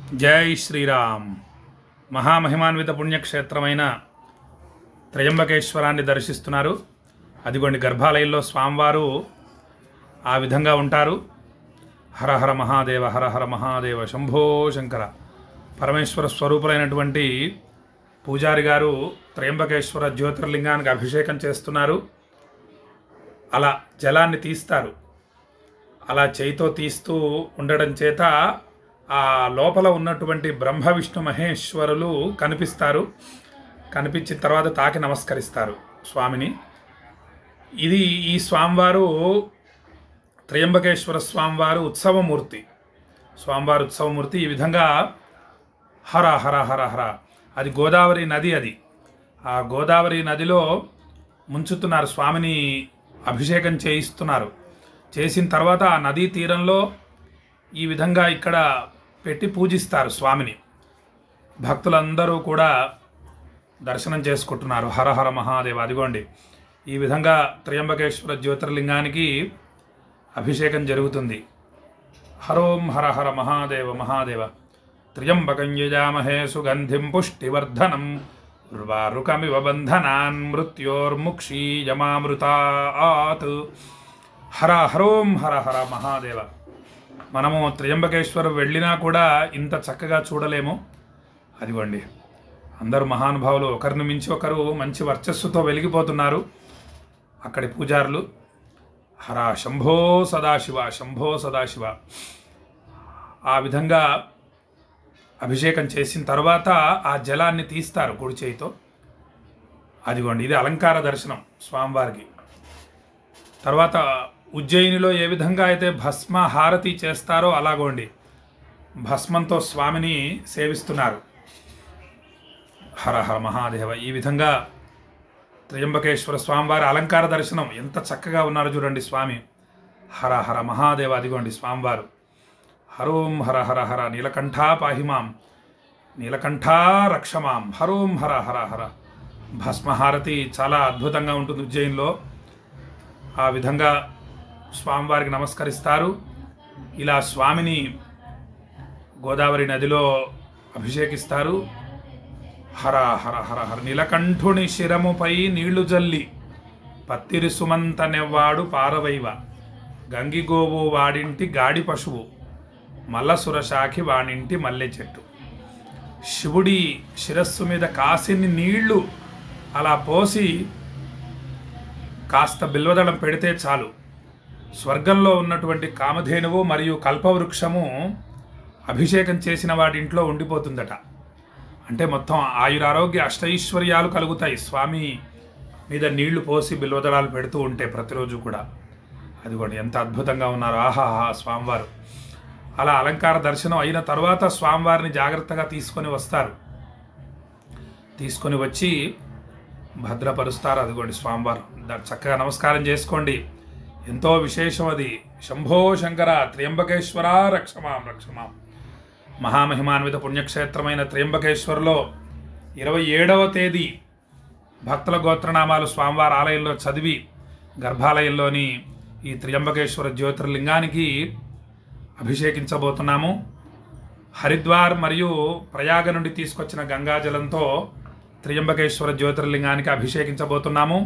జై శ్రీరామ్. మహామహిమాన్విత పుణ్యక్షేత్రమైన త్రయంబకేశ్వరాన్ని దర్శిస్తున్నారు. అదిగోండి గర్భాలయంలో స్వామివారు ఆ విధంగా ఉంటారు. హర హర మహాదేవ, హర హర మహాదేవ, శంభో శంకర. పరమేశ్వర స్వరూపులైనటువంటి పూజారి గారు త్రయంబకేశ్వర జ్యోతిర్లింగానికి అభిషేకం చేస్తున్నారు. అలా జలాన్ని తీస్తారు. అలా చేయితో తీస్తూ ఉండడం చేత ఆ లోపల ఉన్నటువంటి బ్రహ్మ విష్ణు మహేశ్వరులు కనిపిస్తారు. కనిపించిన తర్వాత తాకి నమస్కరిస్తారు స్వామిని. ఇది ఈ స్వామివారు త్రయంబకేశ్వర స్వామివారు ఉత్సవమూర్తి. స్వామివారు ఉత్సవమూర్తి. ఈ విధంగా హర హర హర హర. అది గోదావరి నది. అది ఆ గోదావరి నదిలో ముంచుతున్నారు. స్వామిని అభిషేకం చేయిస్తున్నారు. చేసిన తర్వాత ఆ నదీ తీరంలో ఈ విధంగా ఇక్కడ పెట్టి పూజిస్తారు స్వామిని. భక్తులందరూ కూడా దర్శనం చేసుకుంటున్నారు. హర హర మహాదేవ. అదిగోండి ఈ విధంగా త్రయంబకేశ్వర జ్యోతిర్లింగానికి అభిషేకం జరుగుతుంది. హరోం హర హర మహాదేవ మహాదేవ. త్ర్యంబకం యజామహే సుగంధిం పుష్టివర్ధనం ఉర్వారుకమివ బంధనాన్ మృత్యోర్ముక్షీయమామృతాత్. హర హరోం హర హర మహాదేవ. మనము త్రయంబకేశ్వరం వెళ్ళినా కూడా ఇంత చక్కగా చూడలేము. అదిగోండి అందరూ మహానుభావులు ఒకరిని మించి ఒకరు మంచి వర్చస్సుతో వెలిగిపోతున్నారు అక్కడి పూజారులు. హర శంభో సదాశివ, శంభో సదాశివ. ఆ విధంగా అభిషేకం చేసిన తర్వాత ఆ జలాన్ని తీస్తారు కుడి చేయితో. అదిగోండి ఇది అలంకార దర్శనం స్వామివారికి. తర్వాత ఉజ్జయినిలో ఏ విధంగా అయితే భస్మ హారతి చేస్తారో అలాగోండి భస్మంతో స్వామిని సేవిస్తున్నారు. హర హర మహాదేవ. ఈ విధంగా త్రయంబకేశ్వర స్వామివారి అలంకార దర్శనం. ఎంత చక్కగా ఉన్నారు చూడండి స్వామి. హర హర మహాదేవ. అదిగోండి స్వామివారు. హరోం హర హర హర. నీలకంఠా పాహిమాం, నీలకంఠా రక్షమాం. హరోం హర హర హర. భస్మహారతి చాలా అద్భుతంగా ఉంటుంది ఉజ్జయిన్లో. ఆ విధంగా స్వామివారికి నమస్కరిస్తారు. ఇలా స్వామిని గోదావరి నదిలో అభిషేకిస్తారు. హర హర హర హర. నీలకంఠుని శిరముపై నీళ్లు జల్లి పత్తిరి సుమంత నెవ్వాడు పారవైవ గంగిగోవు వాడింటి గాడి పశువు మల్లసురశాఖి వాడింటి మల్లె చెట్టు. శివుడి శిరస్సు మీద కాసిని నీళ్లు అలా పోసి కాస్త బిల్వదళం పెడితే చాలు స్వర్గంలో ఉన్నటువంటి కామధేనువు మరియు కల్పవృక్షము అభిషేకం చేసిన వాడి ఇంట్లో ఉండిపోతుందట. అంటే మొత్తం ఆయురారోగ్య అష్టైశ్వర్యాలు కలుగుతాయి స్వామి మీద నీళ్లు పోసి బిల్వదళాలు పెడుతూ ఉంటే ప్రతిరోజు కూడా. అదిగోండి ఎంత అద్భుతంగా ఉన్నారు. ఆహాహా స్వామివారు. అలా అలంకార దర్శనం అయిన తర్వాత స్వామివారిని జాగ్రత్తగా తీసుకొని వస్తారు. తీసుకొని వచ్చి భద్రపరుస్తారు. అదిగోండి స్వామివారు. చక్కగా నమస్కారం చేసుకోండి. ఎంతో విశేషం అది. శంభో శంకర. త్రయంబకేశ్వర రక్షమాం రక్షమాం. మహామహిమాన్విత పుణ్యక్షేత్రమైన త్రయంబకేశ్వరంలో 27వ తేదీ భక్తుల గోత్రనామాలు స్వామివారి ఆలయంలో చదివి గర్భాలయంలోని ఈ త్రయంబకేశ్వర జ్యోతిర్లింగానికి అభిషేకించబోతున్నాము. హరిద్వార్ మరియు ప్రయాగ నుండి తీసుకొచ్చిన గంగాజలంతో త్రయంబకేశ్వర జ్యోతిర్లింగానికి అభిషేకించబోతున్నాము.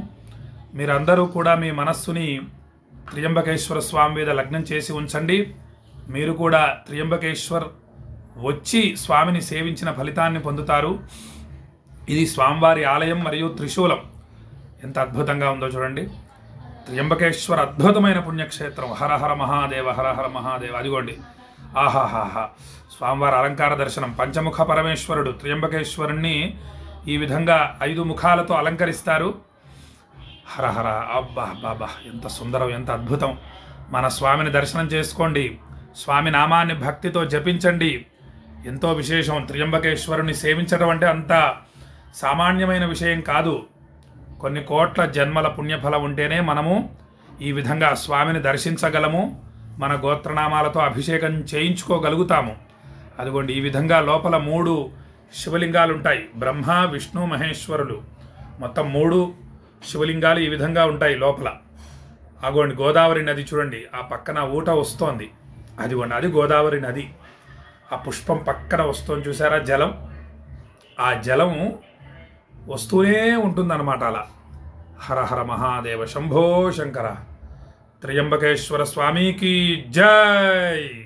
మీరందరూ కూడా మీ మనస్సుని త్రయంబకేశ్వర స్వామి మీద లగ్నం చేసి ఉంచండి. మీరు కూడా త్రయంబకేశ్వర్ వచ్చి స్వామిని సేవించిన ఫలితాన్ని పొందుతారు. ఇది స్వామివారి ఆలయం మరియు త్రిశూలం ఎంత అద్భుతంగా ఉందో చూడండి. త్రయంబకేశ్వర అద్భుతమైన పుణ్యక్షేత్రం. హర హర మహాదేవ, హర హర మహాదేవ. అదిగోండి ఆహాహాహా. స్వామివారి అలంకార దర్శనం. పంచముఖ పరమేశ్వరుడు త్రయంబకేశ్వరుణ్ణి ఈ విధంగా 5 ముఖాలతో అలంకరిస్తారు. హర హర. అబ్బా బాబా ఎంత సుందరం, ఎంత అద్భుతం. మన స్వామిని దర్శనం చేసుకోండి. స్వామి నామాన్ని భక్తితో జపించండి. ఎంతో విశేషం. త్రయంబకేశ్వరుని సేవించడం అంటే అంత సామాన్యమైన విషయం కాదు. కొన్ని కోట్ల జన్మల పుణ్యఫలం ఉంటేనే మనము ఈ విధంగా స్వామిని దర్శించగలము. మన గోత్రనామాలతో అభిషేకం చేయించుకోగలుగుతాము. అదిగోండి ఈ విధంగా లోపల 3 శివలింగాలు ఉంటాయి. బ్రహ్మ విష్ణు మహేశ్వరులు. మొత్తం 3 శివలింగాలు ఈ విధంగా ఉంటాయి లోపల. అగోండి గోదావరి నది చూడండి. ఆ పక్కన ఊట వస్తోంది. అదిగోండి అది గోదావరి నది. ఆ పుష్పం పక్కన వస్తుంది చూసారా జలం, ఆ జలం వస్తూనే ఉంటుందన్నమాట అలా. హర హర మహాదేవ శంభో శంకర. త్రయంబకేశ్వర స్వామికి జై.